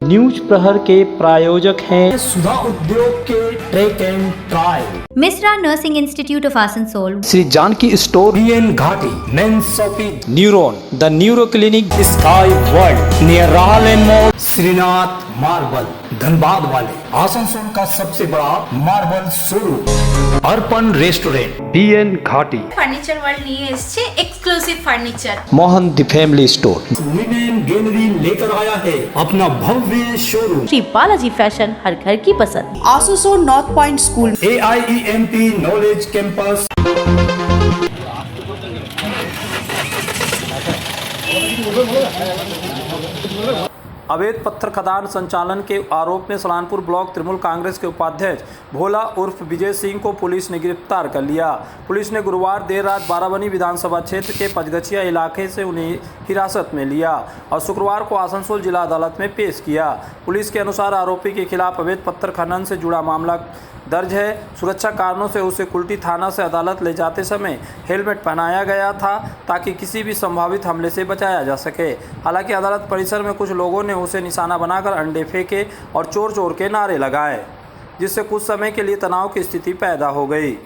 News प्रहर के प्रायोजक हैं सुधा उद्योग के track and trial, Mishra nursing institute of Asansol, Shri Janaki store, BN Ghati, men's shopping, neuron, the neuro clinic, sky world near Rahal end mall, Shrinath marble, Dhanbad वाले, आसनसोल का सबसे बड़ा marble showroom, Arpan restaurant, BN Ghati, furniture world নিয়ে এসেছে exclusive furniture. Mohan the family store, women gallery लेकर आया है अपना भव्य शोरूम, श्री बालाजी फैशन, हर घर की पसंद। Asansol north point school, AIEMT knowledge campus. अवैध पत्थर खदान संचालन के आरोप में सलानपुर ब्लॉक तृणमूल कांग्रेस के उपाध्यक्ष भोला उर्फ विजय सिंह को पुलिस ने गिरफ्तार कर लिया। पुलिस ने गुरुवार देर रात बाराबनी विधानसभा क्षेत्र के पचगछिया इलाके से उन्हें हिरासत में लिया और शुक्रवार को आसनसोल जिला अदालत में पेश किया। पुलिस के अनुसार आरोपी के खिलाफ अवैध पत्थर खनन से जुड़ा मामला दर्ज है। सुरक्षा कारणों से उसे कुल्टी थाना से अदालत ले जाते समय हेलमेट पहनाया गया था ताकि किसी भी संभावित हमले से बचाया जा सके। हालांकि अदालत परिसर में कुछ लोगों ने उसे निशाना बनाकर अंडे फेंके और चोर चोर के नारे लगाए, जिससे कुछ समय के लिए तनाव की स्थिति पैदा हो गई।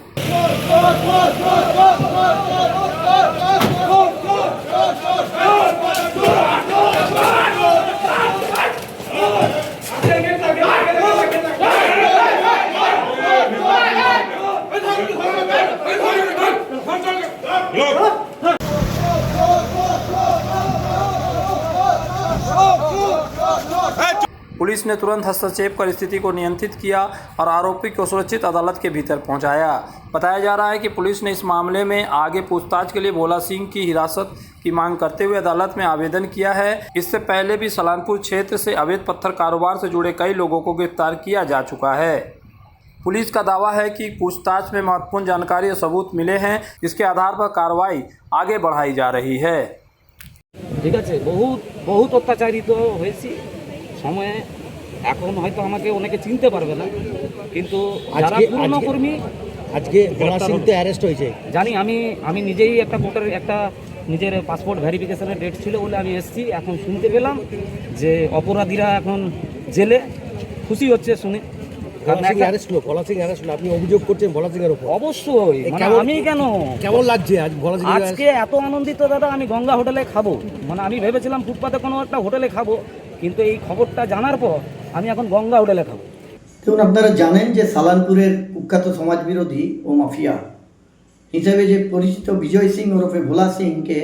पुलिस ने तुरंत हस्तक्षेप कर स्थिति को नियंत्रित किया और आरोपी को सुरक्षित अदालत के भीतर पहुंचाया। बताया जा रहा है कि पुलिस ने इस मामले में आगे पूछताछ के लिए भोला सिंह की हिरासत की मांग करते हुए अदालत में आवेदन किया है। इससे पहले भी सलानपुर क्षेत्र से अवैध पत्थर कारोबार से जुड़े कई लोगों को गिरफ्तार किया जा चुका है। पुलिस का दावा है कि पूछताछ में महत्वपूर्ण जानकारी और सबूत मिले हैं, जिसके आधार पर कार्रवाई आगे बढ़ाई जा रही है। ঠিক আছে, বহুত অত্যাচারিত হয়েছি সময়ে। এখন হয়তো আমাকে অনেকে চিনতে পারবে না, কিন্তু যারা পুরনো কর্মী আজকে ভোলা সিং তো অ্যারেস্ট হয়েছে জানি। আমি নিজেই একটা ভোটার একটা নিজের পাসপোর্ট ভেরিফিকেশনের ডেট ছিল বলে আমি এসেছি। এখন শুনতে পেলাম যে অপরাধীরা এখন জেলে। খুশি হচ্ছে শুনে। ভোলা সিং অ্যারেস্ট হলো, আপনি অভিযোগ করছেন ভোলা সিং এর উপর? অবশ্যই, মানে আমি কেন, কেমন লাগছে আজ ভোলা সিং আজকে এত আনন্দিত দাদা। আমি গঙ্গা হোটেলে খাবো, মানে আমি ভেবেছিলাম ফুটপাতে কোনো একটা হোটেলে খাবো, কিন্তু এই খবরটা জানার পর আমি এখন গঙ্গা হোটেলে খাবো। দেখুন, আপনারা জানেন যে সালানপুরের কুখ্যাত সমাজবিরোধী ও মাফিয়া হিসেবে যে পরিচিত বিজয় সিং ওরফে ভোলা সিংকে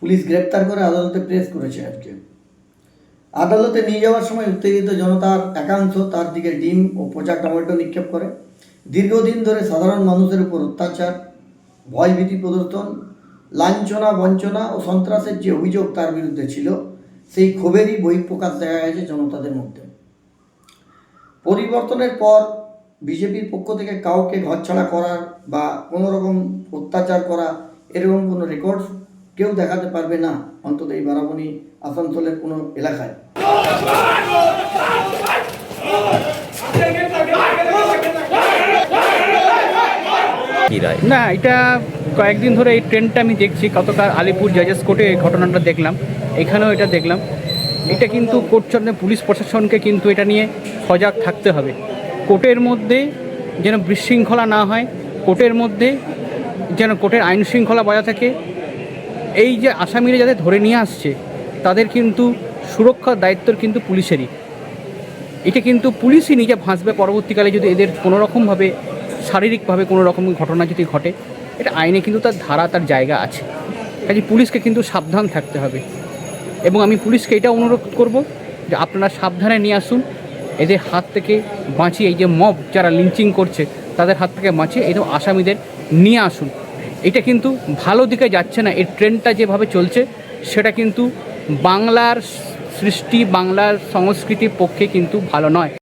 পুলিশ গ্রেপ্তার করে আদালতে প্রেস করেছে। আজকে আদালতে নিয়ে যাওয়ার সময় উত্তেজিত জনতার একাংশ তার দিকে ডিম ও পচা টমেটো নিক্ষেপ করে। দীর্ঘদিন ধরে সাধারণ মানুষের উপর অত্যাচার, ভয়ভীতি প্রদর্শন, লাঞ্ছনা, বঞ্চনা ও সন্ত্রাসের যে অভিযোগ তার বিরুদ্ধে ছিল, সেই ক্ষোভেরই বহিঃপ্রকাশ দেখা গেছে জনতাদের মধ্যে। পরিবর্তনের পর বিজেপির পক্ষ থেকে কাউকে ঘরছাড়া করার বা কোনো রকম অত্যাচার করা এরকম কোনো রেকর্ড কেউ দেখাতে পারবে না, অন্তত এই বারাবণী আসানসোলের কোনো এলাকায়। না, এটা কয়েকদিন ধরে এই ট্রেন্ডটা আমি দেখছি। গতকাল আলিপুর জাজেস কোর্টে এই ঘটনাটা দেখলাম, এখানেও এটা দেখলাম। এটা কিন্তু কোর্ট পুলিশ প্রশাসনকে কিন্তু এটা নিয়ে সজাগ থাকতে হবে। কোর্টের মধ্যে যেন বিশৃঙ্খলা না হয়, কোর্টের মধ্যে যেন কোর্টের আইন শৃঙ্খলা বজায় থাকে। এই যে আসামিরা যাদের ধরে নিয়ে আসছে তাদের কিন্তু সুরক্ষার দায়িত্ব কিন্তু পুলিশেরই। এটা কিন্তু পুলিশই নিজে ভাসবে পরবর্তীকালে যদি এদের কোনোরকমভাবে শারীরিকভাবে কোনো রকম ঘটনা যদি ঘটে। এটা আইনে কিন্তু তার ধারা, তার জায়গা আছে। কাজে পুলিশকে কিন্তু সাবধান থাকতে হবে এবং আমি পুলিশকে এটা অনুরোধ করব যে আপনারা সাবধানে নিয়ে আসুন, এদের হাত থেকে বাঁচিয়ে, এই যে মব যারা লিঞ্চিং করছে তাদের হাত থেকে বাঁচিয়ে এই আসামিদের নিয়ে আসুন। এটা কিন্তু ভালো দিকে যাচ্ছে না। এই ট্রেন্ডটা যেভাবে চলছে সেটা কিন্তু বাংলার সৃষ্টি, বাংলার সংস্কৃতির পক্ষে কিন্তু ভালো নয়।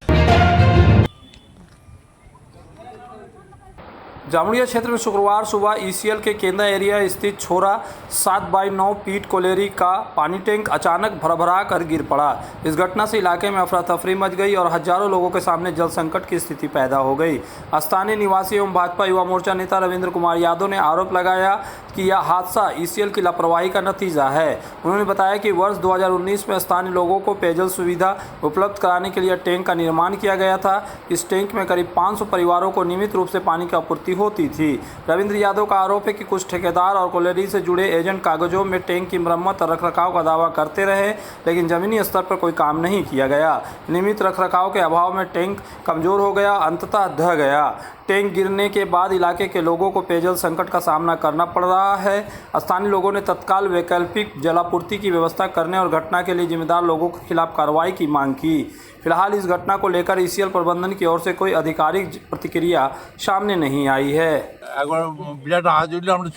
जामुड़िया क्षेत्र में शुक्रवार सुबह ECL के केंद्र एरिया स्थित छोरा 7/9 फीट कोलेरी का पानी टैंक अचानक भरभरा कर गिर पड़ा। इस घटना से इलाके में अफरा तफरी मच गई और हजारों लोगों के सामने जल संकट की स्थिति पैदा हो गई। स्थानीय निवासी एवं भाजपा युवा मोर्चा नेता रविंद्र कुमार यादव ने आरोप लगाया कि यह हादसा ईसीएल की लापरवाही का नतीजा है। उन्होंने बताया कि वर्ष 2019 में स्थानीय लोगों को पेयजल सुविधा उपलब्ध कराने के लिए टैंक का निर्माण किया गया था। इस टैंक में करीब 500 परिवारों को नियमित रूप से पानी की आपूर्ति होती थी। रविंद्र यादव का आरोप है कि कुछ ठेकेदार और कोयलरी से जुड़े एजेंट कागजों में टैंक की मरम्मत और रखरखाव का दावा करते रहे, लेकिन जमीनी स्तर पर कोई काम नहीं किया गया। नियमित रखरखाव के अभाव में टैंक कमजोर हो गया, अंततः ढह गया। टैंक गिरने के बाद इलाके के लोगों को पेयजल संकट का सामना करना पड़ रहा है। स्थानीय लोगों ने तत्काल वैकल्पिक जलापूर्ति की व्यवस्था करने और घटना के लिए जिम्मेदार लोगों के खिलाफ कार्रवाई की मांग की। फिलहाल इस घटना को लेकर ईसीएल प्रबंधन की ओर से कोई आधिकारिक प्रतिक्रिया सामने नहीं आई है। একবার বিরাট আওয়াজ উঠলে আমরা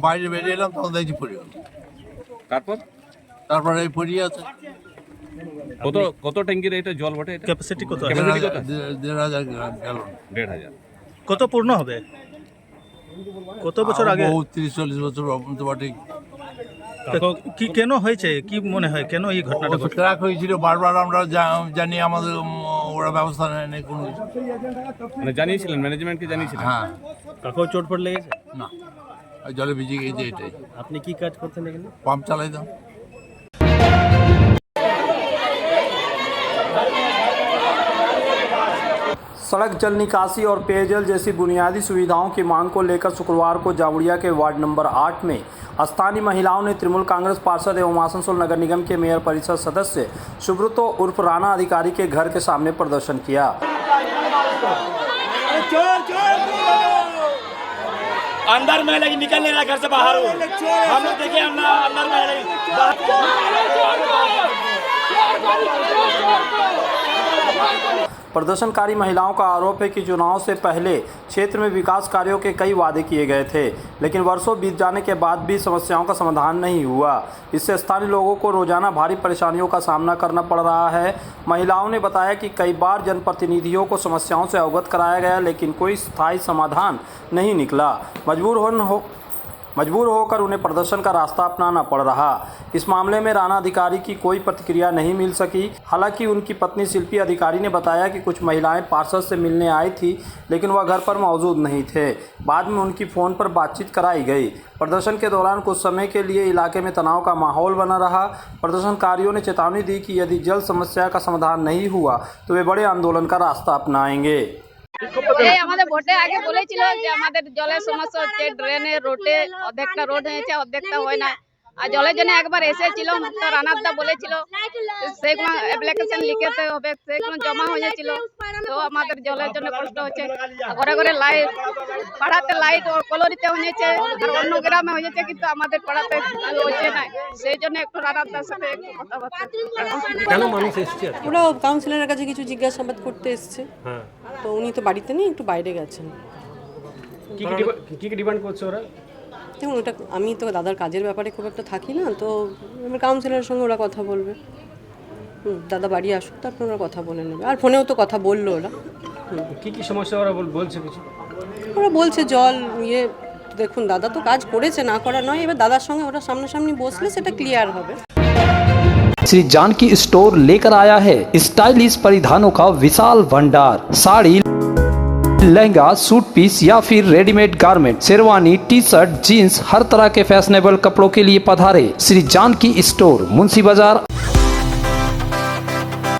বাইরে বেরিয়ে এলাম, তখন দেখছি পড়ে গেল। তারপরে এই পড়িয়ে আছে। কত ট্যাঙ্কির এটা জল বটে? এটা ক্যাপাসিটি কত? 1,500 গ্যালন। 1,500 কত পূর্ণ হবে? কত বছর আগে? 30-40 বছর তো বটে। কি কেন হয়েছে, কি মনে হয় কেন এই ঘটনাটা ঘটে? ক্র্যাক হয়েছিল, বারবার আমরা জানি, আমাদের ওরা ব্যবস্থা নেয় কোনো কিছু। মানে জানিয়েছিলেন, ম্যানেজমেন্টকে জানিয়েছিলেন? হ্যাঁ। কাকেও চোট পড়ে লেগেছে? না, জলে ভিজে গিয়েছে এটাই। আপনি কি কাজ করতেন এখানে? পাম্প চালাইতাম। सड़क, जल निकासी और पेयजल जैसी बुनियादी सुविधाओं की मांग को लेकर शुक्रवार को जावड़िया के वार्ड नंबर 8 में स्थानीय महिलाओं ने तृणमूल कांग्रेस पार्षद एवं आसनसोल नगर निगम के मेयर परिषद सदस्य सुब्रतो उर्फ राणा अधिकारी के घर के सामने प्रदर्शन किया। अंदर में लगी, निकल नहीं रहा घर से बाहर। हम लोग देखे अंदर में लगी। प्रदर्शनकारी महिलाओं का आरोप है कि चुनाव से पहले क्षेत्र में विकास कार्यों के कई वादे किए गए थे, लेकिन वर्षों बीत जाने के बाद भी समस्याओं का समाधान नहीं हुआ। इससे स्थानीय लोगों को रोजाना भारी परेशानियों का सामना करना पड़ रहा है। महिलाओं ने बताया कि कई बार जनप्रतिनिधियों को समस्याओं से अवगत कराया गया, लेकिन कोई स्थायी समाधान नहीं निकला। मजबूर होकर उन्हें प्रदर्शन का रास्ता अपनाना पड़ रहा। इस मामले में राणा अधिकारी की कोई प्रतिक्रिया नहीं मिल सकी। हालांकि उनकी पत्नी शिल्पी अधिकारी ने बताया कि कुछ महिलाएं पार्षद से मिलने आई थी, लेकिन वह घर पर मौजूद नहीं थे। बाद में उनकी फ़ोन पर बातचीत कराई गई। प्रदर्शन के दौरान कुछ समय के लिए इलाके में तनाव का माहौल बना रहा। प्रदर्शनकारियों ने चेतावनी दी कि यदि जल समस्या का समाधान नहीं हुआ तो वे बड़े आंदोलन का रास्ता अपनाएंगे। এই আমাদের ভোটে আগে বলেছিল যে আমাদের জলের সমস্যা হচ্ছে, ড্রেনের রোডে অর্ধেকটা রোড হয়েছে, অর্ধেকটা হয় না। আর জলের জন্য একবার এসেছিল, তো রানাদা বলেছিল সেগুলো অ্যাপ্লিকেশন লিখতে হবে, সেগুলো জমা হয়েছিল। তো আমাদের জলের জন্য কষ্ট হচ্ছে। ঘরে ঘরে লাইট, পাড়াতে লাইট ও কলোনিতে হয়েছে, আর অন্য গ্রামে হয়েছে, কিন্তু আমাদের পাড়াতে হচ্ছে না। সেই জন্য একটু রানাদার সাথে একটু কথাবার্তা। কেন মানুষ এসছে? ওরা কাউন্সিলরের কাছে কিছু জিজ্ঞাসাবাদ করতে এসছে। হ্যাঁ, তো উনি তো বাড়িতে নেই, একটু বাইরে গেছেন। কি ডিমান্ড করছে ওরা? দেখুন, ওটা আমি তো দাদার কাজের ব্যাপারে খুব একটা থাকি না, তো এবার কাউন্সিলরের সঙ্গে ওরা কথা বলবে। দাদা বাড়ি আসুক, তারপর ওরা কথা বলে নেবে। আর ফোনেও তো কথা বললো ওরা। কি সমস্যা ওরা বলছে কিছু? ওরা বলছে জল দেখুন দাদা তো কাজ করেছে, না করা নয়। এবার দাদার সঙ্গে ওরা সামনাসামনি বসলে সেটা ক্লিয়ার হবে। श्री जानकी स्टोर लेकर आया है स्टाइलिश परिधानों का विशाल भंडार। साड़ी, लहंगा, सूट पीस या फिर readymade garment, sherwani, T shirt, jeans, हर तरह के फैशनेबल कपड़ों के लिए पधारे श्री जानकी स्टोर, मुंशी बाजार।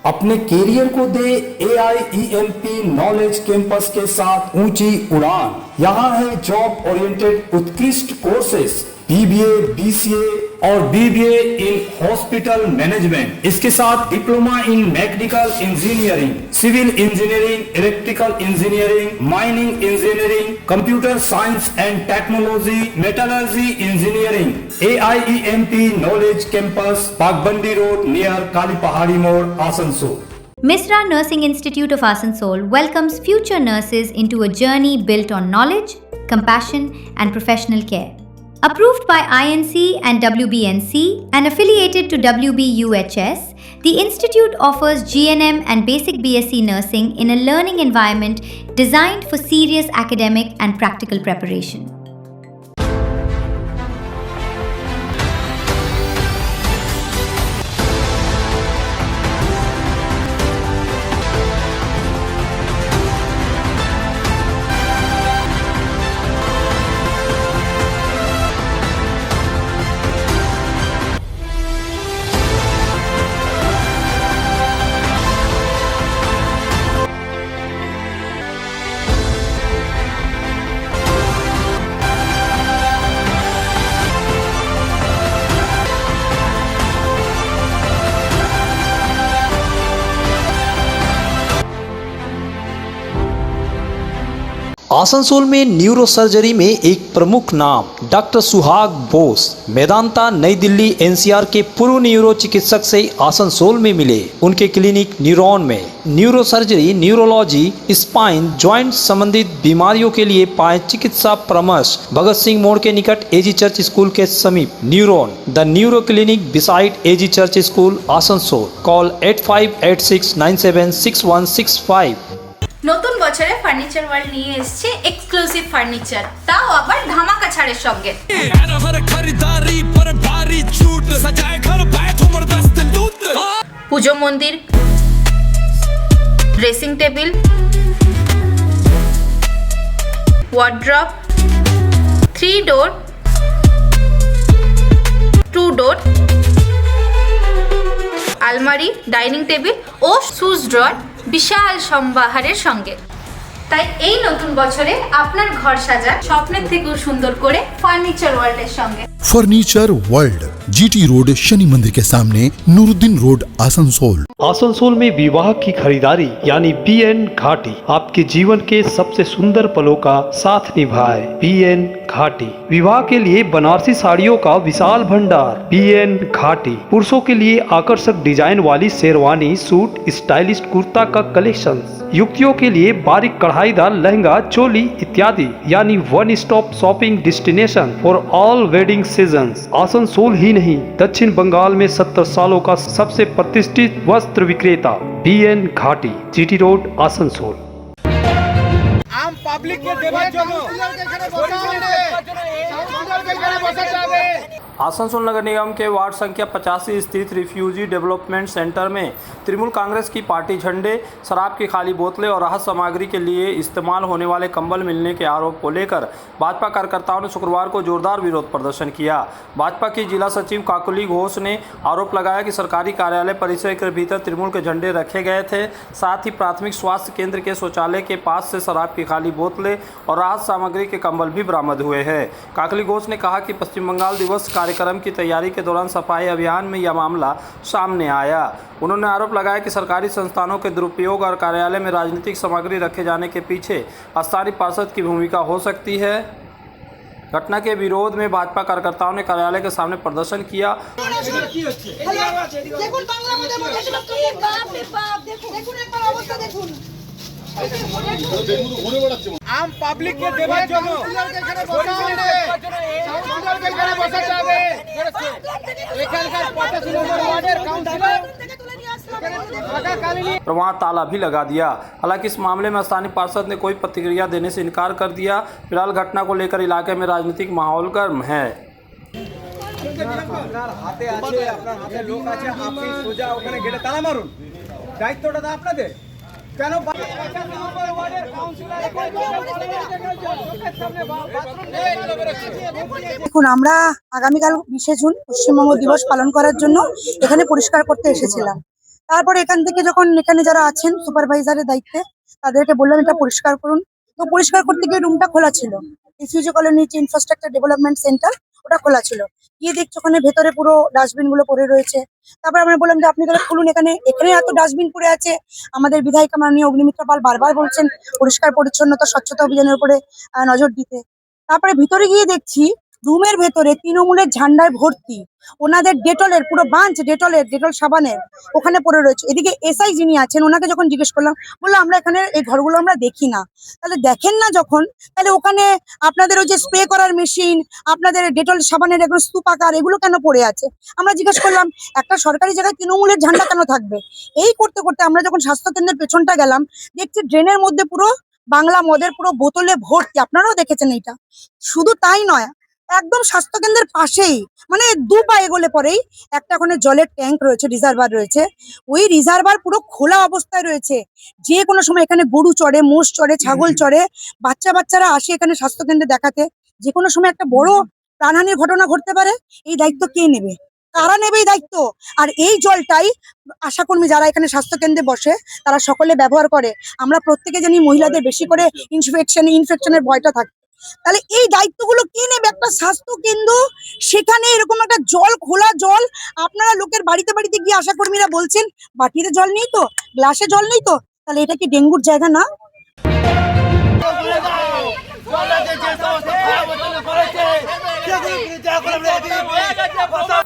अपने कैरियर को दे AIEMP नॉलेज कैंपस के साथ ऊंची उड़ान। यहाँ है जॉब ओरिएंटेड उत्कृष्ट कोर्सेज, BBA, BCA और BBA इन हॉस्पिटल मैनेजमेंट। इसके साथ diploma in mechanical engineering, civil engineering, electrical engineering, mining engineering, computer science and technology, metallurgy engineering. AIEMP knowledge campus, Bagbandi road near Kali Pahadi Mor, Asansol. Misra Nursing Institute of Asansol welcomes future nurses into a journey built on knowledge, compassion and professional care. Approved by INC and WBNC and affiliated to WBUHS, the institute offers GNM and basic BSc nursing in a learning environment designed for serious academic and practical preparation. Asansol में neuro surgery में एक प्रमुख नाम doctor सुहाग बोस मेदांता नई Delhi NCR के पूर्व neuro चिकित्सक से आसनसोल में मिले। उनके क्लिनिक न्यूरॉन में neuro surgery, neurology, spine, joint संबंधित बीमारियों के लिए पाए चिकित्सा परामर्श। भगत सिंह मोड़ के निकट एजी चर्च स्कूल के समीप neuron the neuro clinic beside AG church school Asansol. Call 8586976165। নতুন বছরে ফার্নিচার ওয়ার্ল্ড নিয়ে এসেছে এক্সক্লুসিভ ফার্নিচার, তাও আবার ধামাকা ছাড়ের সঙ্গে। পুজো মন্দির, ড্রেসিং টেবিল, ওয়ার্ড্রপ, 3 ডোর, 2 ডোর, আলমারি, ডাইনিং টেবিল ও শুজ ড্রয়ার বিশাল সম্ভারের সঙ্গে। তাই এই নতুন বছরে আপনার ঘর সাজান স্বপ্নের থেকেও সুন্দর করে ফার্নিচার ওয়ার্ল্ডের সঙ্গে। Furniture world, GT road, Shani मंदिर के सामने, नूरुद्दीन रोड, आसनसोल। आसनसोल में विवाह की खरीदारी यानी BN घाटी आपके जीवन के सबसे सुंदर पलों का साथ निभाए। BN घाटी विवाह के लिए बनारसी साड़ियों का विशाल भंडार। BN घाटी पुरुषों के लिए आकर्षक डिजाइन वाली शेरवानी, सूट, स्टाइलिश कुर्ता का कलेक्शन। युवतियों के लिए बारीक कढ़ाईदार लहंगा, चोली इत्यादि यानी one stop shopping destination for all wedding seasons. Asansol ही नहीं, दक्षिण बंगाल में 70 सालों का सबसे प्रतिष्ठित वस्त्र विक्रेता BN घाटी, GT रोड, आसनसोल। आम पब्लिक के देवार জন্য आसनसोल नगर निगम के वार्ड संख्या 85 स्थित रिफ्यूजी डेवलपमेंट सेंटर में तृणमूल कांग्रेस की पार्टी झंडे, शराब की खाली बोतलें और राहत सामग्री के लिए इस्तेमाल होने वाले कंबल मिलने के आरोप को लेकर भाजपा कार्यकर्ताओं ने शुक्रवार को जोरदार विरोध प्रदर्शन किया। भाजपा की जिला सचिव काकुली घोष ने आरोप लगाया कि सरकारी कार्यालय परिसर के भीतर तृणमूल के झंडे रखे गए थे। साथ ही प्राथमिक स्वास्थ्य केंद्र के शौचालय के पास से शराब की खाली बोतलें और राहत सामग्री के कंबल भी बरामद हुए हैं। काकुली घोष ने कहा कि पश्चिम बंगाल दिवस कार्यक्रम की तैयारी के दौरान सफाई अभियान में यह मामला सामने आया। उन्होंने आरोप लगाया कि सरकारी संस्थानों के दुरुपयोग और कार्यालय में राजनीतिक सामग्री रखे जाने के पीछे स्थानीय पार्षद की भूमिका हो सकती है। घटना के विरोध में भाजपा कार्यकर्ताओं ने कार्यालय के सामने प्रदर्शन किया। आम पब्लिक के देवार জন্য और वहां ताला भी लगा दिया। हालांकि इस मामले में स्थानीय पार्षद ने कोई प्रतिक्रिया देने से इनकार कर दिया। फिलहाल घटना को लेकर इलाके में राजनीतिक माहौल गर्म है। হাতে আছে, আপনার হাতে লোক আছে, আপনি সোজা ওখানে গেলে তালা মারুন। দায়িত্বটা তো আপনাদের। কেন দেখুন, আমরা আগামীকাল 20শে জুন পশ্চিমবঙ্গ দিবস পালন করার জন্য এখানে পরিষ্কার করতে এসেছিলাম। তারপরে এখান থেকে যখন এখানে যারা আছেন সুপারভাইজারের দায়িত্বে তাদেরকে বললাম এটা পরিষ্কার করুন। তো পরিষ্কার করতে গিয়ে রুমটা খোলা ছিল, রিফিউজি কলোনি যে ইনফ্রাস্ট্রাকচার ডেভেলপমেন্ট সেন্টার ওটা খোলা ছিল। গিয়ে দেখছি ওখানে ভেতরে পুরো ডাস্টবিন গুলো পড়ে রয়েছে। তারপর আমরা বললাম যে আপনি তাহলে খুলুন, এখানে এত ডাস্টবিন পড়ে আছে। আমাদের বিধায়িকা মাননীয় অগ্নিমিত্র পাল বারবার বলছেন পরিষ্কার পরিচ্ছন্নতা স্বচ্ছতা অভিযানের উপরে নজর দিতে। তারপরে ভিতরে গিয়ে দেখছি রুমের ভেতরে তৃণমূলের ঝান্ডায় ভর্তি, ওনাদের ডেটলের পুরো বাঞ্চ ডেটল সাবানের ওখানে পড়ে রয়েছে। এদিকে এসআই যিনি আছেন ওনাকে যখন জিজ্ঞেস করলাম, বললো আমরা এখানে এই ঘরগুলো আমরা দেখি না। তাহলে দেখেন না যখন, তাহলে ওখানে আপনাদের ওই যে স্প্রে করার মেশিন, আপনাদের ডেটল সাবানের এগুলো স্তূপাকার এগুলো কেন পড়ে আছে? আমরা জিজ্ঞেস করলাম একটা সরকারি জায়গায় তৃণমূলের ঝান্ডা কেন থাকবে? এই করতে করতে আমরা যখন স্বাস্থ্য কেন্দ্রের পেছনটা গেলাম, দেখছি ড্রেনের মধ্যে পুরো বাংলা মদের পুরো বোতলে ভর্তি। আপনারাও দেখেছেন এইটা। শুধু তাই নয়, একদম স্বাস্থ্য কেন্দ্রের পাশেই মানে 2 পা এগোলে পরেই একটা ওখানে জলের ট্যাঙ্ক রয়েছে, রিজার্ভার রয়েছে। ওই রিজার্ভার পুরো খোলা অবস্থায় রয়েছে। যে কোনো সময় এখানে গরু চড়ে, মোষ চড়ে, ছাগল চড়ে, বাচ্চারা আসে এখানে স্বাস্থ্য কেন্দ্রে দেখাতে। যে কোনো সময় একটা বড় প্রাণহানির ঘটনা ঘটতে পারে। এই দায়িত্ব কে নেবে? কারা নেবে এই দায়িত্ব? আর এই জলটাই আশাকর্মী যারা এখানে স্বাস্থ্য কেন্দ্রে বসে তারা সকলে ব্যবহার করে। আমরা প্রত্যেকে জানি মহিলাদের বেশি করে ইনফেকশনের ভয়টা থাকে। তাহলে এই দায়িত্বগুলো কে নেবে? একটা স্বাস্থ্য কেন্দ্র, সেখানে এরকম একটা জল, খোলা জল। আপনারা লোকের বাড়িতে বাড়িতে গিয়ে আশাকর্মীরা বলছেন বাটিতে জল নেই তো, গ্লাসে জল নেই তো, তাহলে এটা কি ডেঙ্গুর জায়গা না?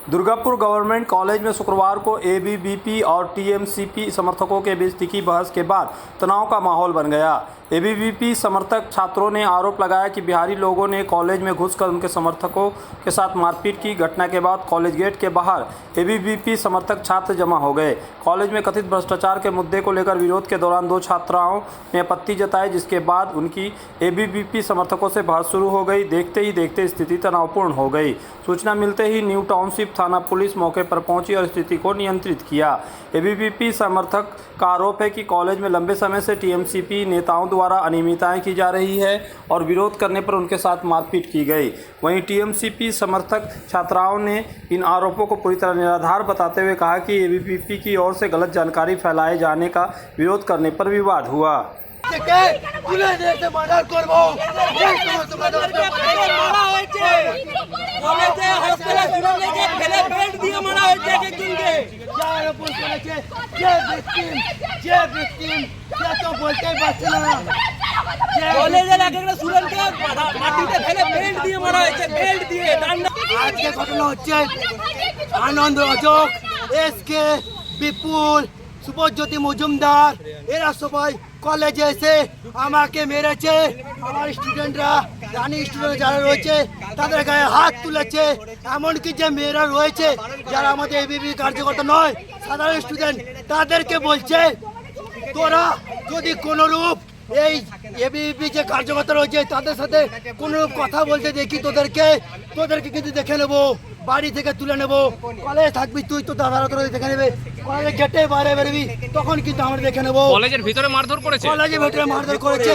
दुर्गापुर गवर्नमेंट कॉलेज में शुक्रवार को एबीवीपी और टीएमसीपी समर्थकों के बीच तीखी बहस के बाद तनाव का माहौल बन गया। एबीवीपी समर्थक छात्रों ने आरोप लगाया कि बिहारी लोगों ने कॉलेज में घुसकर उनके समर्थकों के साथ मारपीट की। घटना के बाद कॉलेज गेट के बाहर एबीवीपी समर्थक छात्र जमा हो गए। कॉलेज में कथित भ्रष्टाचार के मुद्दे को लेकर विरोध के दौरान दो छात्राओं ने आपत्ति जताई, जिसके बाद उनकी एबीवीपी समर्थकों से बहस शुरू हो गई। देखते ही देखते स्थिति तनावपूर्ण हो गई। सूचना मिलते ही न्यू टाउनशिप थाना पुलिस मौके पर पहुंची और स्थिति को नियंत्रित किया। एबीवीपी समर्थक का आरोप है कि कॉलेज में लंबे समय से टीएमसीपी नेताओं द्वारा अनियमितताएं की जा रही है और विरोध करने पर उनके साथ मारपीट की गई। वहीं टीएमसीपी समर्थक छात्राओं ने इन आरोपों को पूरी तरह निराधार बताते हुए कहा कि एबीवीपी की ओर से गलत जानकारी फैलाए जाने का विरोध करने पर विवाद हुआ। আজকে ঘটনা হচ্ছে আনন্দ অজক, এসকে, বিপুল, সুপজ্যোতি মজুমদার, এরা সবাই কলেজে এসে আমাকে মেরেছে। আমার স্টুডেন্টরা রানি স্টুডেন্ট যারা রয়েছে তাদের গায়ে হাত তুলেছে। এমনকি যে মেয়েরা রয়েছে যারা আমাদের এবিবি কার্যকর্তা নয়, সাধারণ স্টুডেন্ট, তাদেরকে বলছে তোরা যদি কোনোরূপ এই এবিবি যে কার্যকর্তা রয়েছে তাদের সাথে কোনোরূপ কথা বলতে দেখি তোদেরকে কিন্তু দেখে নেবো, বাড়ি থেকে তুলে নেবো। কলেজে থাকবি তুই তো দাদারা তোরা দেখে নেবে, কলেজে গেটে বাইরে বেরোবি তখন কিন্তু আমরা দেখে নেবো। কলেজের ভিতরে মারধর করেছে, কলেজের ভিতরে মারধর করেছে।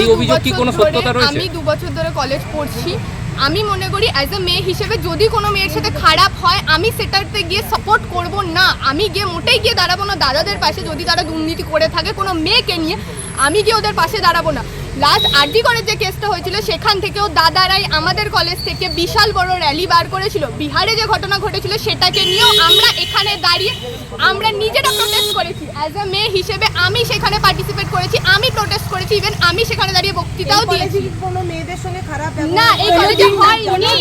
এই অভিযোগ কি কোনো সত্যতা রয়েছে? আমি 2 বছর ধরে কলেজ পড়ছি। আমি মনে করি অ্যাজ এ মেয়ে হিসেবে যদি কোনো মেয়ের সাথে খারাপ হয় আমি সেটাতে গিয়ে সাপোর্ট করব না। আমি গিয়ে মোটেই গিয়ে দাঁড়াবো না দাদাদের পাশে। যদি তারা দুর্নীতি করে থাকে কোনো মেয়েকে নিয়ে, আমি গিয়ে ওদের পাশে দাঁড়াবো না। লাস্ট আরজি করে যে কেসটা হয়েছিল সেখান থেকেও দাদারাই আমাদের কলেজ থেকে বিশাল বড় র্যালি বার করেছিল। বিহারে যে ঘটনা ঘটেছিল সেটাকে নিয়েও আমরা এখানে দাঁড়িয়ে আমরা নিজেরা প্রোটেস্ট করেছি। অ্যাজ এ মেয়ে হিসেবে আমি সেখানে পার্টিসিপেট করেছি, আমি প্রোটেস্ট করেছি, ইভেন আমি সেখানে দাঁড়িয়ে বক্তৃতাও দিয়েছি। কোনো মেয়েদের সঙ্গে খারাপ না, এই কলেজে হয়নি,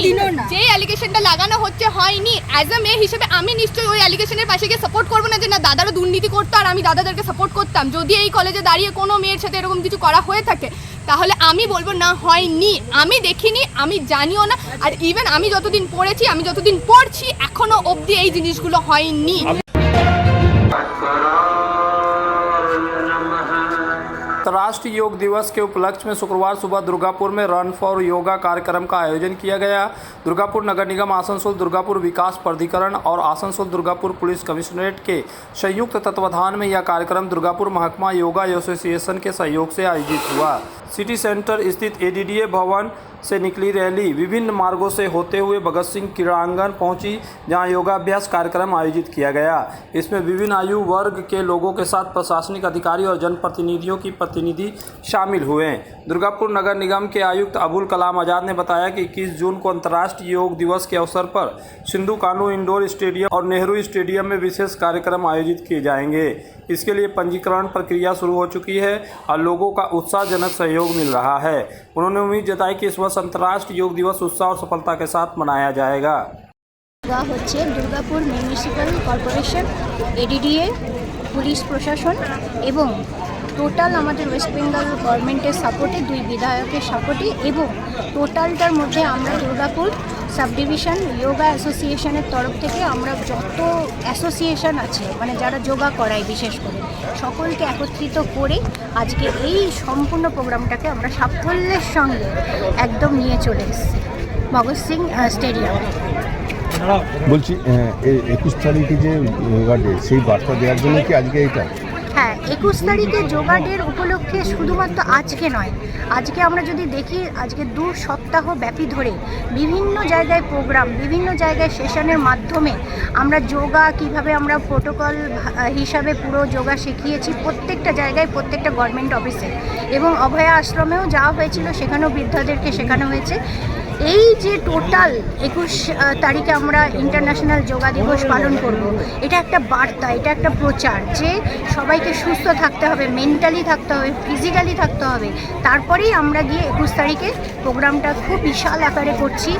যে অ্যালিগেশনটা লাগানো হচ্ছে হয়নি। অ্যাজ এ মেয়ে হিসেবে আমি নিশ্চয়ই ওই অ্যালিগেশনের পাশে গিয়ে সাপোর্ট করবো না যে না দাদারও দুর্নীতি করতো আর আমি দাদাদেরকে সাপোর্ট করতাম। যদি এই কলেজে দাঁড়িয়ে কোনো মেয়ের সাথে এরকম কিছু করা হয়ে থাকে তাহলে আমি বলবো না হয়নি, আমি দেখিনি, আমি জানিও না। আর ইভেন আমি যতদিন পড়েছি, আমি যতদিন পড়ছি এখনো অবধি এই জিনিসগুলো হয়নি। अंतर्राष्ट्रीय योग दिवस के उपलक्ष्य में शुक्रवार सुबह दुर्गापुर में रन फॉर योगा कार्यक्रम का आयोजन किया गया। दुर्गापुर नगर निगम, आसनसोल दुर्गापुर विकास प्राधिकरण और आसनसोल दुर्गापुर पुलिस कमिश्नरेट के संयुक्त तत्वाधान में यह कार्यक्रम दुर्गापुर महकमा योगा एसोसिएशन के सहयोग से आयोजित हुआ। सिटी सेंटर स्थित एडीडीए भवन से निकली रैली विभिन्न मार्गों से होते हुए भगत सिंह क्रीड़ांगन पहुंची, जहां योगाभ्यास कार्यक्रम आयोजित किया गया। इसमें विभिन्न आयु वर्ग के लोगों के साथ प्रशासनिक अधिकारी और जनप्रतिनिधियों की प्रतिनिधि शामिल हुए। दुर्गापुर नगर निगम के आयुक्त अबुल कलाम आज़ाद ने बताया कि 21 जून को अंतर्राष्ट्रीय योग दिवस के अवसर पर सिंधु कानू इंडोर स्टेडियम और नेहरू स्टेडियम में विशेष कार्यक्रम आयोजित किए जाएंगे। इसके लिए पंजीकरण प्रक्रिया शुरू हो चुकी है और लोगों का उत्साहजनक सहयोग मिल रहा है। उन्होंने उम्मीद जताई कि इस वर्ष अंतर्राष्ट्रीय योग दिवस उत्साह और सफलता के साथ मनाया जाएगा। হচ্ছে Durgapur municipal corporation, ADDA, police প্রশাসন এবং টোটাল আমাদের ওয়েস্ট বেঙ্গল গভর্নমেন্টের সাপোর্টে, 2 বিধায়কের সাপোর্টে এবং টোটালটার মধ্যে আমরা দুর্গাপুর সাব ডিভিশন যোগা অ্যাসোসিয়েশনের তরফ থেকে আমরা যত অ্যাসোসিয়েশন আছে মানে যারা যোগা করায় বিশেষ করে সকলকে একত্রিত করে আজকে এই সম্পূর্ণ প্রোগ্রামটাকে আমরা সাফল্যের সঙ্গে একদম নিয়ে চলে এসেছি ভগৎ সিং স্টেডিয়ামে। বলছি 21 তারিখে যে যোগা ডে, সেই বার্তা দেওয়ার জন্য কি আজকে এইটা? হ্যাঁ, 21 তারিখে যোগা ডের উপলক্ষে শুধুমাত্র আজকে নয়, আজকে আমরা যদি দেখি আজকে 2 সপ্তাহ ব্যাপী ধরে বিভিন্ন জায়গায় প্রোগ্রাম, বিভিন্ন জায়গায় সেশনের মাধ্যমে আমরা যোগা কিভাবে আমরা প্রোটোকল হিসাবে পুরো যোগা শিখিয়েছি প্রত্যেকটা জায়গায়, প্রত্যেকটা গভর্নমেন্ট অফিসে এবং অভয়া আশ্রমেও যাওয়া হয়েছিল, সেখানেও বৃদ্ধদেরকে শেখানো হয়েছে। এই যে টোটাল 21 তারিখে আমরা ইন্টারন্যাশনাল যোগা দিবস পালন করব, এটা একটা বার্তা, এটা একটা প্রচার যে সবাইকে সুস্থ থাকতে হবে, মেন্টালি থাকতে হবে, ফিজিক্যালি থাকতে হবে। তারপরেই আমরা গিয়ে 21 তারিখে প্রোগ্রামটা খুব বিশাল আকারে করছি।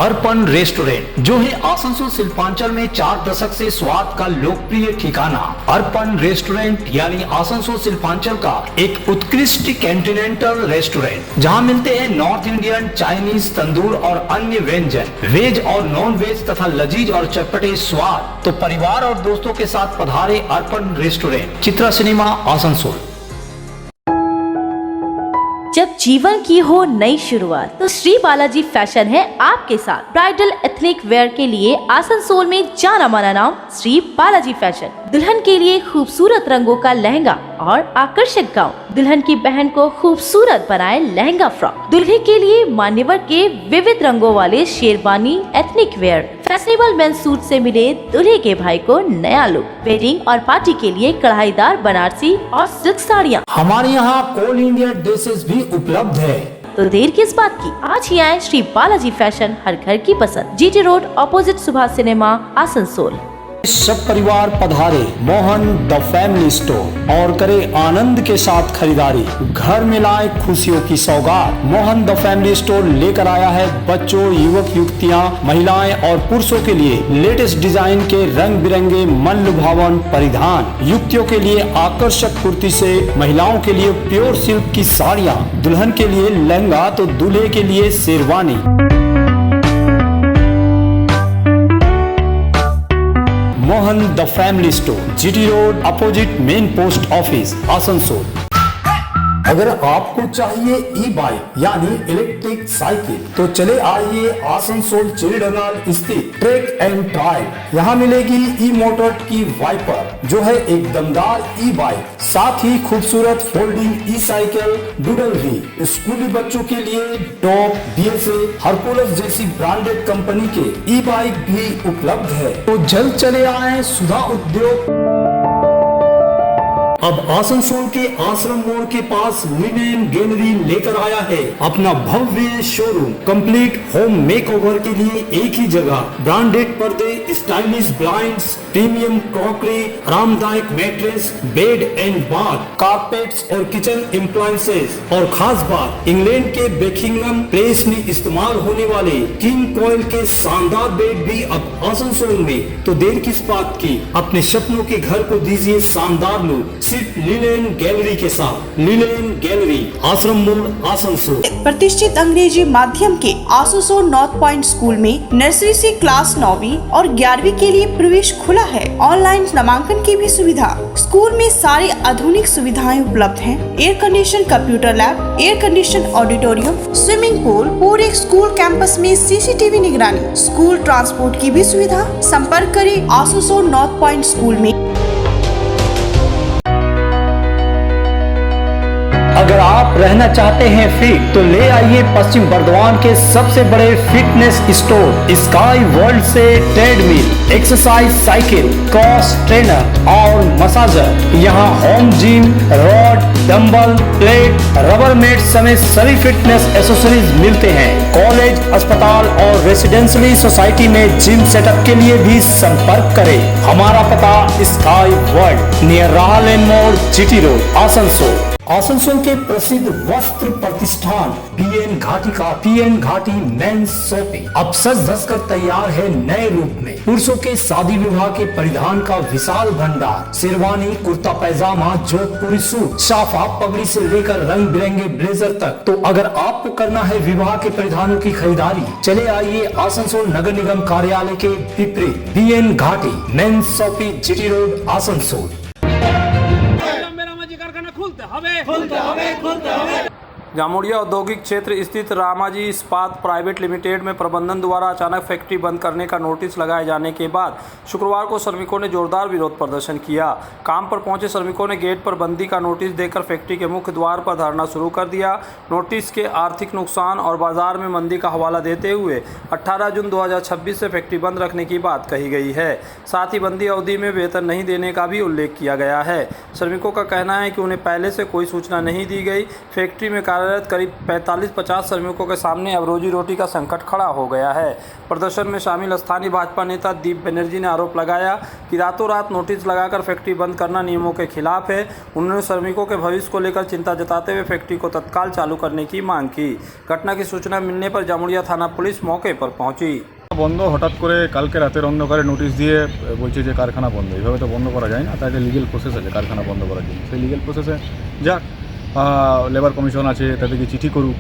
अर्पण रेस्टोरेंट जो है आसनसोल शिल्पांचल में 4 दशक से स्वाद का लोकप्रिय ठिकाना। अर्पण रेस्टोरेंट यानी आसनसोल शिल्पांचल का एक उत्कृष्ट कॉन्टिनेंटल रेस्टोरेंट जहां मिलते हैं नॉर्थ इंडियन, चाइनीज, तंदूर और अन्य व्यंजन, वेज और नॉन वेज तथा लजीज और चटपटे स्वाद। तो परिवार और दोस्तों के साथ पधारे अर्पण रेस्टोरेंट, चित्रा सिनेमा, आसनसोल। जब जीवन की हो नई शुरुआत तो श्री बालाजी फैशन है आपके साथ। ब्राइडल एथनिक वेयर के लिए आसनसोल में जाना माना नाम श्री बालाजी फैशन। दुल्हन के लिए खूबसूरत रंगों का लहंगा और आकर्षक गाउन, दुल्हन की बहन को खूबसूरत बनाए लहंगा फ्रॉक, दुल्हे के लिए मान्यवर के विविध रंगों वाले sherwani ethnic wear, fashionable main suit से मिले दुल्हे के भाई को नया लुक, वेडिंग और पार्टी के लिए कढ़ाईदार बनारसी और सिल्क साड़ियाँ। हमारे यहाँ ऑल इंडिया ड्रेसेस भी उपलब्ध है। तो देर किस बात की, आज ही आए श्री बालाजी फैशन, हर घर की पसंद, GT road opposite Subhash cinema, Asansol. सब परिवार पधारे मोहन द फैमिली स्टोर और करे आनंद के साथ खरीदारी, घर में लाए खुशियों की सौगात। मोहन द फैमिली स्टोर लेकर आया है बच्चों, युवक युवतियां, महिलाएं और पुरुषों के लिए लेटेस्ट डिजाइन के रंग बिरंगे मन लुभावन परिधान, युवतियों के लिए आकर्षक कुर्ती से, महिलाओं के लिए प्योर सिल्क की साड़ियाँ, दुल्हन के लिए लहंगा तो दूल्हे के लिए sherwani. Mohan the family store, GT road opposite main post office, Asansol. अगर आपको चाहिए ई बाइक यानी इलेक्ट्रिक साइकिल तो चले आइए आसनसोल चिड़ीडंगाल स्थित ट्रैक एंड ड्राइव। यहाँ मिलेगी ई मोटर की वाइपर जो है एक दमदार ई बाइक, साथ ही खूबसूरत फोल्डिंग ई साइकिल, डूडल भी। स्कूली बच्चों के लिए टॉप, BSA, हरकुलस जैसी ब्रांडेड कंपनी के ई बाइक भी उपलब्ध है। तो जल्द चले आए सुधा उद्योग। अब आसनसोल के आश्रम मोड़ के पास लिनेन गैलरी लेकर आया है अपना भव्य शोरूम। कंप्लीट होम मेकओवर के लिए एक ही जगह, ब्रांडेड पर्दे, स्टाइलिश ब्लाइंड्स, प्रीमियम क्रॉकरी, आरामदायक mattress, bed and bath, carpets और किचन एप्लायंसेस। और खास बात, इंग्लैंड के बेकिंगम प्लेस में इस्तेमाल होने वाले किंग कोयल के शानदार बेड भी अब आसनसोल में। तो देर किस बात की, अपने सपनों के घर को दीजिए शानदार लुक सिर्फ लिनेन गैलरी के साथ। लिनेन गैलरी, आश्रम मोड़, आसनसोल। प्रतिष्ठित अंग्रेजी माध्यम के आसनसोल नॉर्थ पॉइंट स्कूल में नर्सरी से क्लास 9वीं और 11वीं के लिए प्रवेश खुला है। ऑनलाइन नामांकन की भी सुविधा। स्कूल में सारी आधुनिक सुविधाएं उपलब्ध हैं। Air condition computer lab, air condition auditorium, swimming pool, पूरे स्कूल कैंपस में CCTV निगरानी, स्कूल ट्रांसपोर्ट की भी सुविधा। संपर्क करें आसनसोल नॉर्थ पॉइंट स्कूल में। अगर आप रहना चाहते हैं फिट तो ले आइए पश्चिम बर्दवान के सबसे बड़े फिटनेस स्टोर स्काई वर्ल्ड से treadmill, exercise cycle, cross trainer और मसाजर। यहाँ home gym, rod, dumbbell, plate, rubber mat समेत सभी फिटनेस एसेसरीज मिलते हैं। कॉलेज, अस्पताल और रेसिडेंशियली सोसाइटी में जिम सेटअप के लिए भी संपर्क करें। हमारा पता स्काई वर्ल्ड, नियर राहलेन मोड़, जीटी रोड, आसनसोल। आसनसोल के प्रसिद्ध वस्त्र प्रतिष्ठान PN घाटी का PN घाटी मेंस शॉपिंग अब सज धज कर तैयार है नए रूप में। पुरुषों के शादी विवाह के परिधान का विशाल भंडार, शेरवानी, कुर्ता पैजामा, जोधपुरी सूट, साफा, पगड़ी से लेकर रंग बिरंगे ब्लेजर तक। तो अगर आपको करना है विवाह के परिधानों की खरीदारी, चले आइए आसनसोल नगर निगम कार्यालय के विपरीत PN घाटी men's shopping, GT road, Asansol. Jamuria औद्योगिक क्षेत्र स्थित रामाजी इस्पात प्राइवेट लिमिटेड में प्रबंधन द्वारा अचानक फैक्ट्री बंद करने का नोटिस लगाए जाने के बाद शुक्रवार को श्रमिकों ने जोरदार विरोध प्रदर्शन किया। काम पर पहुंचे श्रमिकों ने गेट पर बंदी का नोटिस देकर फैक्ट्री के मुख्य द्वार पर धरना शुरू कर दिया। नोटिस के आर्थिक नुकसान और बाजार में मंदी का हवाला देते हुए 18 जून 2026 से फैक्ट्री बंद रखने की बात कही गई है। साथ ही बंदी अवधि में वेतन नहीं देने का भी उल्लेख किया गया है। श्रमिकों का कहना है कि उन्हें पहले से कोई सूचना नहीं दी गई। फैक्ट्री में कार्य कार्यरत करीब 45-50 श्रमिकों के सामने अब रोजी रोटी का संकट खड़ा हो गया है। प्रदर्शन में शामिल स्थानीय भाजपा नेता दीप बनर्जी ने आरोप लगाया कि रातों रात नोटिस लगाकर फैक्ट्री बंद करना नियमों के खिलाफ है। उन्होंने श्रमिकों के भविष्य को लेकर चिंता जताते हुए फैक्ट्री को तत्काल चालू करने की मांग की। घटना की सूचना मिलने पर जामुड़िया थाना पुलिस मौके पर पहुंची। বন্ধ হঠাৎ করে কালকে রাতের অন্ধকারে নোটিশ দিয়ে বলছে যে কারখানা বন্ধ। এইভাবে তো বন্ধ করা যায় না, তার একটা লিগেল প্রসেস আছে কারখানা বন্ধ করার জন্য। সেই লিগেল প্রসেসে যাক, লেবার কমিশন আছে, তাদেরকে চিঠি করুক,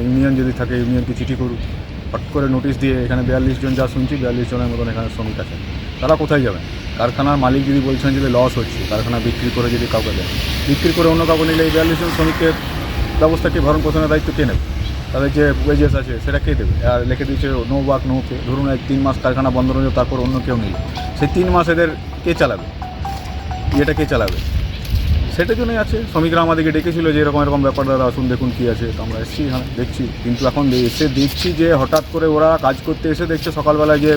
ইউনিয়ন যদি থাকে ইউনিয়নকে চিঠি করুক। হঠাৎ করে নোটিশ দিয়ে এখানে 42 জন যা শুনছি 42 জনের মতন এখানে শ্রমিক আছে। তারা কোথায় যাবেন? কারখানার মালিক যদি বলছেন যে লস হচ্ছে, কারখানা বিক্রি করে যদি কাউকে দেয়, বিক্রি করে অন্য কাউকে নিলে এই 42 জন শ্রমিকের ব্যবস্থা কি ভরণ পোষণের দায়িত্ব কে নেবে? তাদের যে ওয়েজেস আছে সেটা কে দেবে? আর লিখে দিয়েছে নো ওয়ার্ক নো পে। ধরুন 3 মাস কারখানা বন্ধ রয়েছে, তারপর অন্য কেউ নিল, সেই 3 মাস এদের কে চালাবে? এটা কে চালাবে? সেটার জন্যই আছে। শ্রমিকরা আমাদেরকে ডেকেছিল যে এরকম ব্যাপার, দাদা আসুন দেখুন কী আছে। তো আমরা এসেছি, হ্যাঁ দেখছি, কিন্তু এখন এসে দেখছি যে হঠাৎ করে ওরা কাজ করতে এসে দেখছে সকালবেলায় যে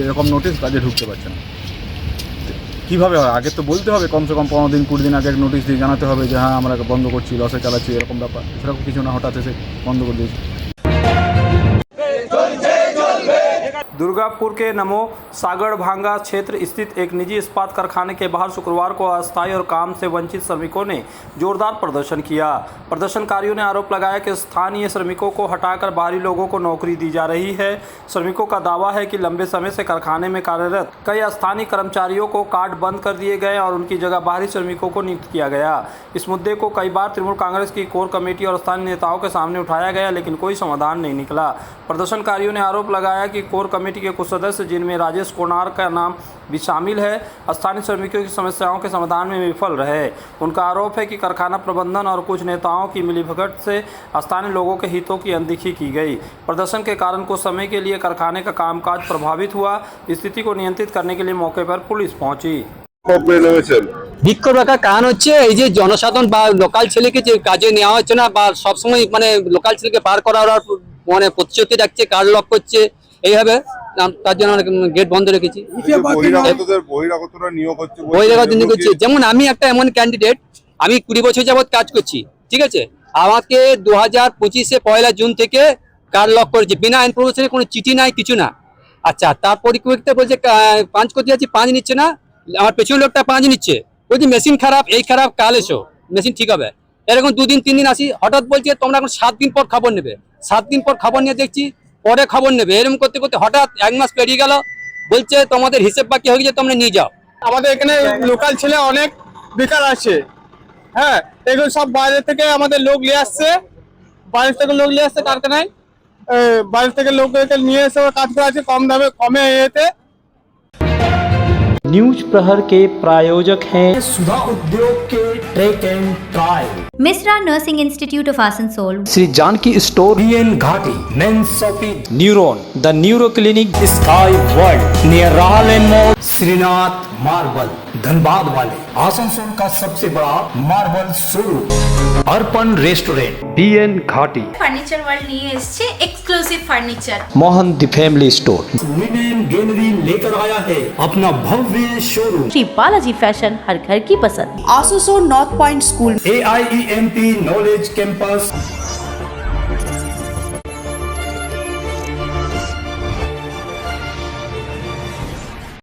এরকম নোটিশ, কাজে ঢুকতে পারছে না। কীভাবে হয়? আগে তো বলতে হবে, কমসে কম 15 দিন 20 দিন আগে নোটিশ দিয়ে জানাতে হবে যে হ্যাঁ আমরা বন্ধ করছি, লসে চালাচ্ছি, এরকম ব্যাপার। সেরকম কিছু না, হঠাৎ এসে বন্ধ করে দিয়েছি। दुर्गापुर के नमो सागड़ भांगा क्षेत्र स्थित एक निजी इस्पात कारखाने के बाहर शुक्रवार को अस्थायी और काम से वंचित श्रमिकों ने जोरदार प्रदर्शन किया। प्रदर्शनकारियों ने आरोप लगाया कि स्थानीय श्रमिकों को हटाकर बाहरी लोगों को नौकरी दी जा रही है। श्रमिकों का दावा है कि लंबे समय से कारखाने में कार्यरत कई स्थानीय कर्मचारियों को कार्ड बंद कर दिए गए और उनकी जगह बाहरी श्रमिकों को नियुक्त किया गया। इस मुद्दे को कई बार तृणमूल कांग्रेस की कोर कमेटी और स्थानीय नेताओं के सामने उठाया गया, लेकिन कोई समाधान नहीं निकला। प्रदर्शनकारियों ने आरोप लगाया कि कोर कमेटी के कुछ सदस्य, जिनमें राजेश कोनार का नाम भी शामिल है, स्थानीय श्रमिकों की समस्याओं के समाधान में विफल रहे। उनका आरोप है कि कारखाना प्रबंधन और कुछ नेताओं की मिलीभगत से स्थानीय लोगों के हितों की अनदेखी की गई। प्रदर्शन के कारण कुछ समय के लिए कारखाने का कामकाज प्रभावित हुआ। स्थिति को नियंत्रित करने के लिए मौके पर पुलिस पहुंची। বিক্ষোভ রাখার কারণ হচ্ছে এই যে জনসাধারণ বা লোকাল ছেলেকে যে কাজে নেওয়া হচ্ছে না, বা সবসময় মানে লোকাল ছেলেকে পার করার মানে প্রতিশ্রুতি রাখছে, কার্ড লক করছে, এইভাবে তার জন্য গেট বন্ধ রেখেছি। বহিরাগত নিয়োগ হচ্ছে, যেমন আমি একটা এমন ক্যান্ডিডেট, আমি 20 বছর যাবৎ কাজ করছি, ঠিক আছে। আমাকে 2025-এ 1 জুন থেকে কার্ড লক করেছে, বিনা আইন প্রবেশের কোনো চিঠি নাই, কিছু না। আচ্ছা, তার পরিপ্রেক্ষিতে বলছে 5 করতে যাচ্ছি, 5 নিচ্ছে না, আমার পেছনের লোকটা 5 নিচ্ছে, বলছি মেশিন খারাপ, এই খারাপ, কাল এসো মেশিন ঠিক হবে। এরকম 2 দিন 3 দিন আসি, হঠাৎ বলছে তোমরা এখন 7 দিন পর খবর নেবে। 7 দিন পর খবর নিয়ে দেখছি পরে খবর নেবে, এরকম করতে করতে হঠাৎ 1 মাস পেরিয়ে গেল, বলছে তোমাদের হিসেব বাকি হয়ে গেছে, তোমরা নিয়ে যাও। আমাদের এখানে লোকাল ছেলে অনেক বেকার আছে, হ্যাঁ, এগুলো সব বাইরে থেকে আমাদের লোক নিয়ে আসছে, বাইরে থেকে লোক নিয়ে আসছে কারখানায়, বাইরে থেকে লোককে নিয়ে এসে কাজ করা আছে কম দামে, কমে এতে। न्यूज प्रहर के प्रायोजक हैं सुधा उद्योग के track and trial, Misra Nursing Institute of Asansol, Shri Janaki store, BN Ghati, men's shopping, neuron the neuro clinic, sky world near Rahlen mall, Shrinath marble Dhanbad वाले, आसनसोल का सबसे बड़ा marble showroom, Arpan restaurant, BN Ghati, furniture world নিয়ে এসেছে exclusive furniture. Mohan the family store, women gallery लेकर आया है अपना भव्य शोरूम, श्री बालाजी फैशन, हर घर की पसंद। Asansol north point school, AIEMP knowledge campus,